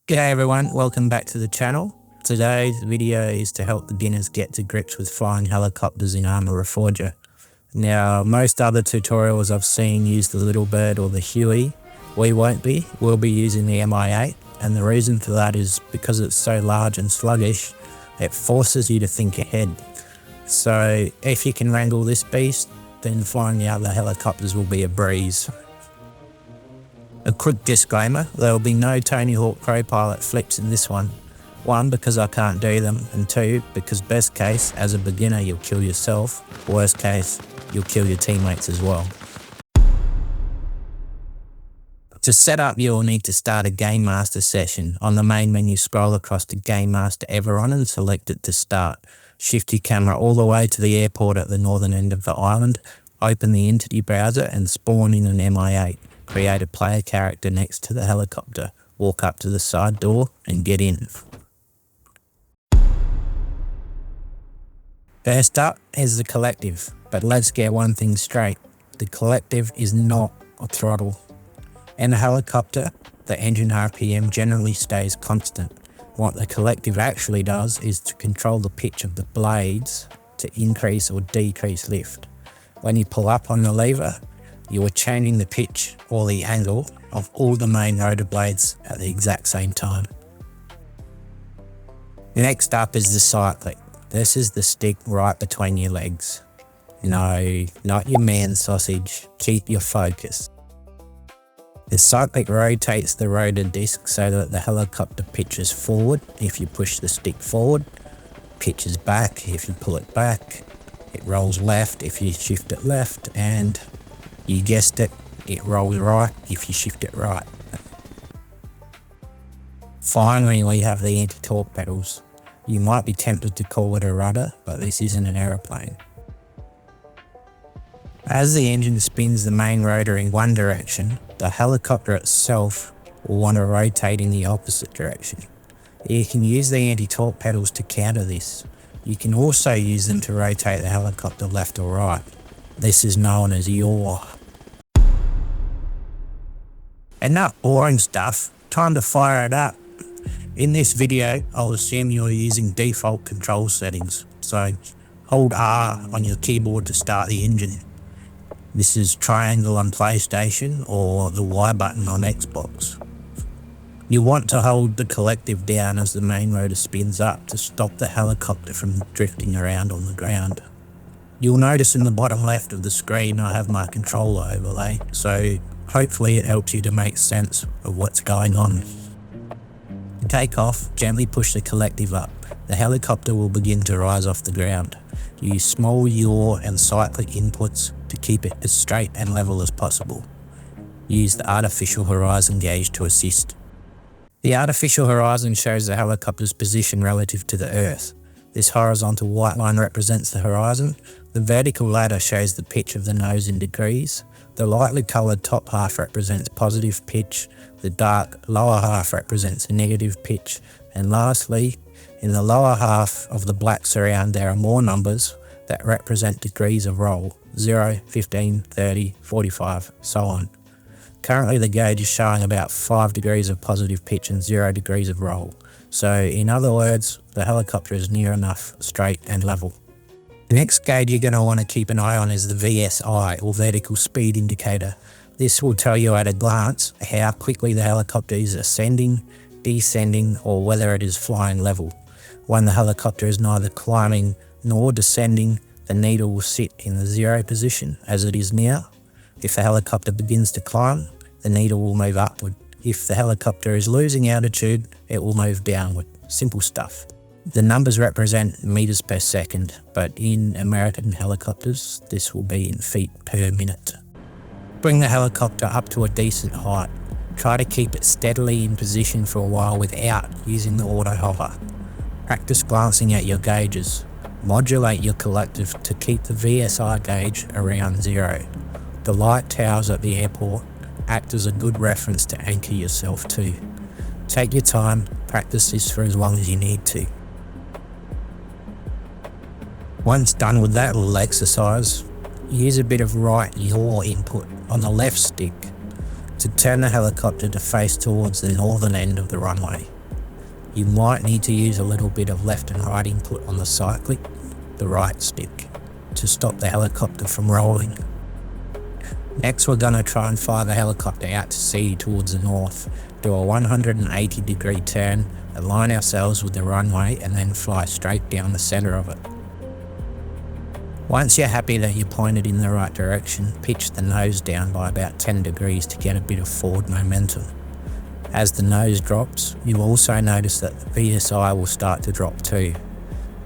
G'day everyone, welcome back to the channel. Today's video is to help beginners get to grips with flying helicopters in Arma Reforger. Now, most other tutorials I've seen use the Little Bird or the Huey. We won't be, we'll be using the MI8, and the reason for that is because it's so large and sluggish, it forces you to think ahead. So if you can wrangle this beast, then flying the other helicopters will be a breeze. A quick disclaimer, there will be no Tony Hawk Pro Pilot flips in this one. One, because I can't do them, and two, because best case, as a beginner you'll kill yourself, worst case, you'll kill your teammates as well. To set up, you'll need to start a Game Master session. On the main menu, scroll across to Game Master Everon and select it to start. Shift your camera all the way to the airport at the northern end of the island, open the Entity Browser and spawn in an MI8. Create a player character next to the helicopter, walk up to the side door and get in. First up is the collective, but let's get one thing straight. The collective is not a throttle. In a helicopter, the engine RPM generally stays constant. What the collective actually does is to control the pitch of the blades to increase or decrease lift. When you pull up on the lever, you are changing the pitch or the angle of all the main rotor blades at the exact same time. Next up is the Cyclic. This is the stick right between your legs. No, not your man sausage. Keep your focus. The Cyclic rotates the rotor disc so that the helicopter pitches forward if you push the stick forward, pitches back if you pull it back, it rolls left if you shift it left, and you guessed it, it rolls right if you shift it right. Finally, we have the anti-torque pedals. You might be tempted to call it a rudder, but this isn't an aeroplane. As the engine spins the main rotor in one direction, the helicopter itself will want to rotate in the opposite direction. You can use the anti-torque pedals to counter this. You can also use them to rotate the helicopter left or right. This is known as yaw. Enough boring stuff, time to fire it up. In this video, I'll assume you're using default control settings, so hold R on your keyboard to start the engine. This is triangle on PlayStation or the Y button on Xbox. You want to hold the collective down as the main rotor spins up to stop the helicopter from drifting around on the ground. You'll notice in the bottom left of the screen I have my controller overlay, so hopefully it helps you to make sense of what's going on. To take off, gently push the collective up. The helicopter will begin to rise off the ground. Use small yaw and cyclic inputs to keep it as straight and level as possible. Use the artificial horizon gauge to assist. The artificial horizon shows the helicopter's position relative to the Earth. This horizontal white line represents the horizon. The vertical ladder shows the pitch of the nose in degrees. The lightly coloured top half represents positive pitch, the dark lower half represents negative pitch, and lastly, in the lower half of the black surround there are more numbers that represent degrees of roll, 0, 15, 30, 45, so on. Currently the gauge is showing about 5 degrees of positive pitch and 0 degrees of roll, so in other words, the helicopter is near enough straight and level. The next gauge you're going to want to keep an eye on is the VSI, or vertical speed indicator. This will tell you at a glance how quickly the helicopter is ascending, descending, or whether it is flying level. When the helicopter is neither climbing nor descending, the needle will sit in the 0 position, as it is now. If the helicopter begins to climb, the needle will move upward. If the helicopter is losing altitude, it will move downward. Simple stuff. The numbers represent meters per second, but in American helicopters, this will be in feet per minute. Bring the helicopter up to a decent height. Try to keep it steadily in position for a while without using the auto hover. Practice glancing at your gauges. Modulate your collective to keep the VSI gauge around 0. The light towers at the airport act as a good reference to anchor yourself to. Take your time, practice this for as long as you need to. Once done with that little exercise, use a bit of right yaw input on the left stick to turn the helicopter to face towards the northern end of the runway. You might need to use a little bit of left and right input on the Cyclic, the right stick, to stop the helicopter from rolling. Next, we're going to try and fly the helicopter out to sea towards the north, do a 180-degree turn, align ourselves with the runway, and then fly straight down the centre of it. Once you're happy that you're pointed in the right direction, pitch the nose down by about 10 degrees to get a bit of forward momentum. As the nose drops, you'll also notice that the VSI will start to drop too.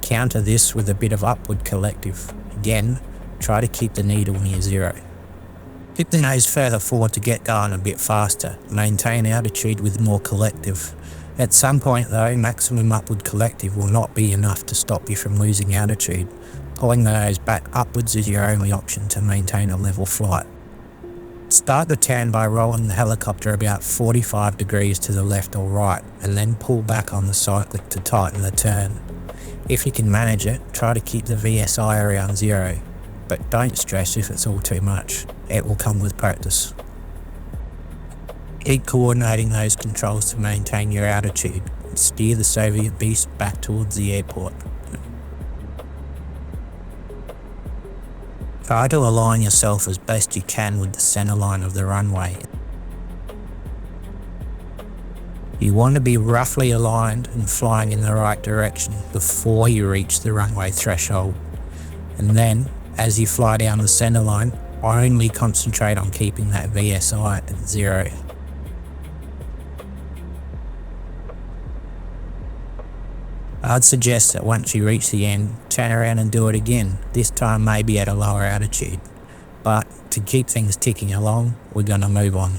Counter this with a bit of upward collective. Again, try to keep the needle near zero. Tip the nose further forward to get going a bit faster. Maintain altitude with more collective. At some point though, maximum upward collective will not be enough to stop you from losing altitude. Pulling the nose back upwards is your only option to maintain a level flight. Start the turn by rolling the helicopter about 45 degrees to the left or right, and then pull back on the Cyclic to tighten the turn. If you can manage it, try to keep the VSI around zero, but don't stress if it's all too much. It will come with practice. Keep coordinating those controls to maintain your altitude and steer the Soviet beast back towards the airport. Try to align yourself as best you can with the center line of the runway. You want to be roughly aligned and flying in the right direction before you reach the runway threshold. And then, as you fly down the center line, only concentrate on keeping that VSI at zero. I'd suggest that once you reach the end, turn around and do it again, this time maybe at a lower altitude. But to keep things ticking along, we're going to move on.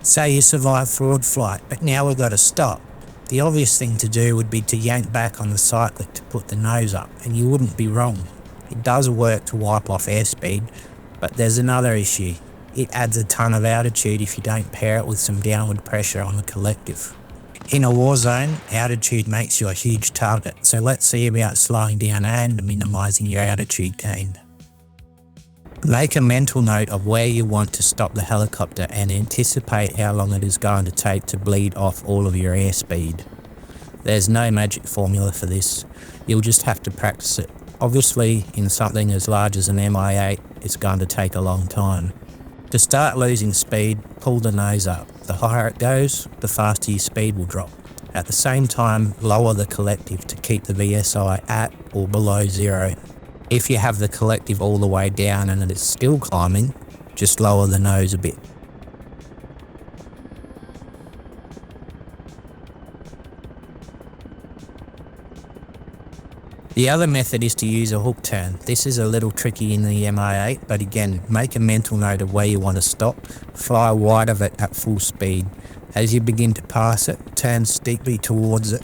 Say you survive forward flight, but now we've got to stop. The obvious thing to do would be to yank back on the Cyclic to put the nose up, and you wouldn't be wrong. It does work to wipe off airspeed, but there's another issue. It adds a ton of altitude if you don't pair it with some downward pressure on the collective. In a war zone, altitude makes you a huge target, so let's see about slowing down and minimising your altitude gain. Make a mental note of where you want to stop the helicopter and anticipate how long it is going to take to bleed off all of your airspeed. There's no magic formula for this, you'll just have to practice it. Obviously, in something as large as an Mi-8, it's going to take a long time. To start losing speed, pull the nose up. The higher it goes, the faster your speed will drop. At the same time, lower the collective to keep the VSI at or below zero. If you have the collective all the way down and it is still climbing, just lower the nose a bit. The other method is to use a hook turn. This is a little tricky in the Mi-8, but again, make a mental note of where you want to stop, fly wide of it at full speed. As you begin to pass it, turn steeply towards it.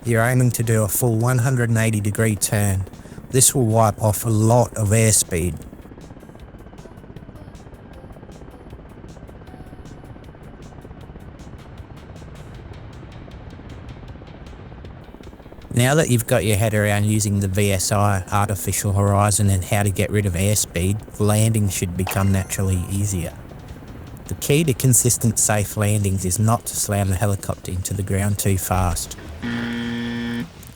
You're aiming to do a full 180-degree turn. This will wipe off a lot of airspeed. Now that you've got your head around using the VSI, artificial horizon, and how to get rid of airspeed, landing should become naturally easier. The key to consistent, safe landings is not to slam the helicopter into the ground too fast.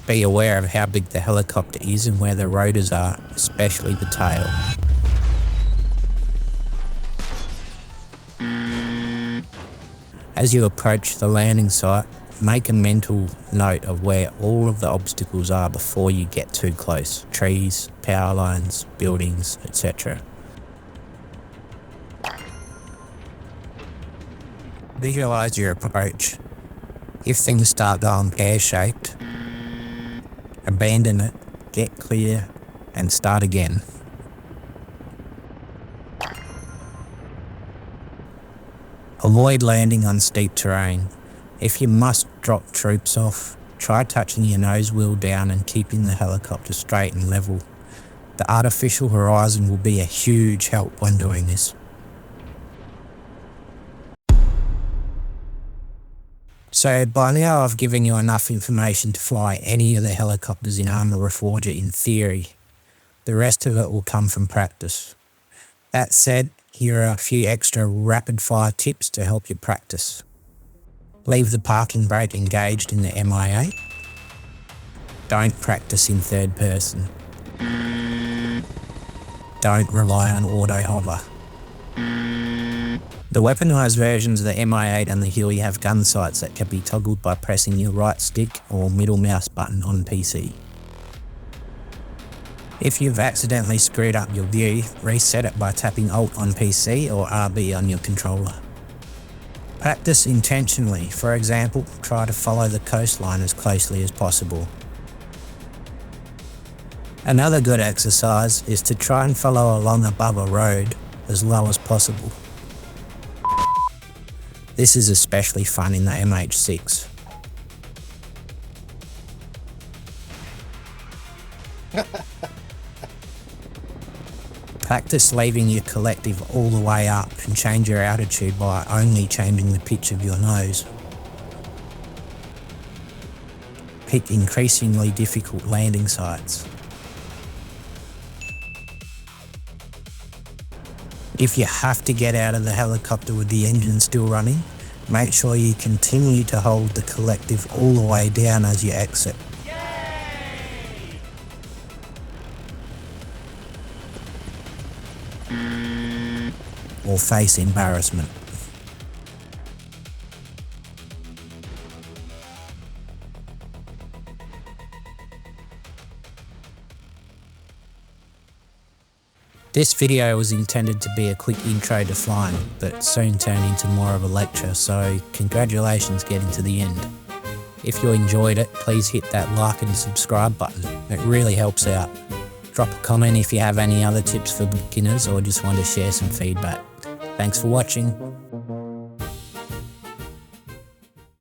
Be aware of how big the helicopter is and where the rotors are, especially the tail. As you approach the landing site, make a mental note of where all of the obstacles are before you get too close. Trees, power lines, buildings, etc. Visualize your approach. If things start going pear-shaped, abandon it, get clear, and start again. Avoid landing on steep terrain. If you must drop troops off, try touching your nose wheel down and keeping the helicopter straight and level. The artificial horizon will be a huge help when doing this. So by now I've given you enough information to fly any of the helicopters in Arma Reforger in theory. The rest of it will come from practice. That said, here are a few extra rapid fire tips to help you practice. Leave the parking brake engaged in the MIA. Don't practice in third person. Don't rely on auto hover. The weaponised versions of the MI8 and the Huey have gun sights that can be toggled by pressing your right stick or middle mouse button on PC. If you've accidentally screwed up your view, reset it by tapping Alt on PC or RB on your controller. Practice intentionally. For example, try to follow the coastline as closely as possible. Another good exercise is to try and follow along above a road as low as possible. This is especially fun in the MH6. Practice leaving your collective all the way up and change your altitude by only changing the pitch of your nose. Pick increasingly difficult landing sites. If you have to get out of the helicopter with the engine still running, make sure you continue to hold the collective all the way down as you exit. Or face embarrassment. This video was intended to be a quick intro to flying, but soon turned into more of a lecture, so congratulations getting to the end. If you enjoyed it, please hit that like and subscribe button, it really helps out. Drop a comment if you have any other tips for beginners or just want to share some feedback. Thanks for watching.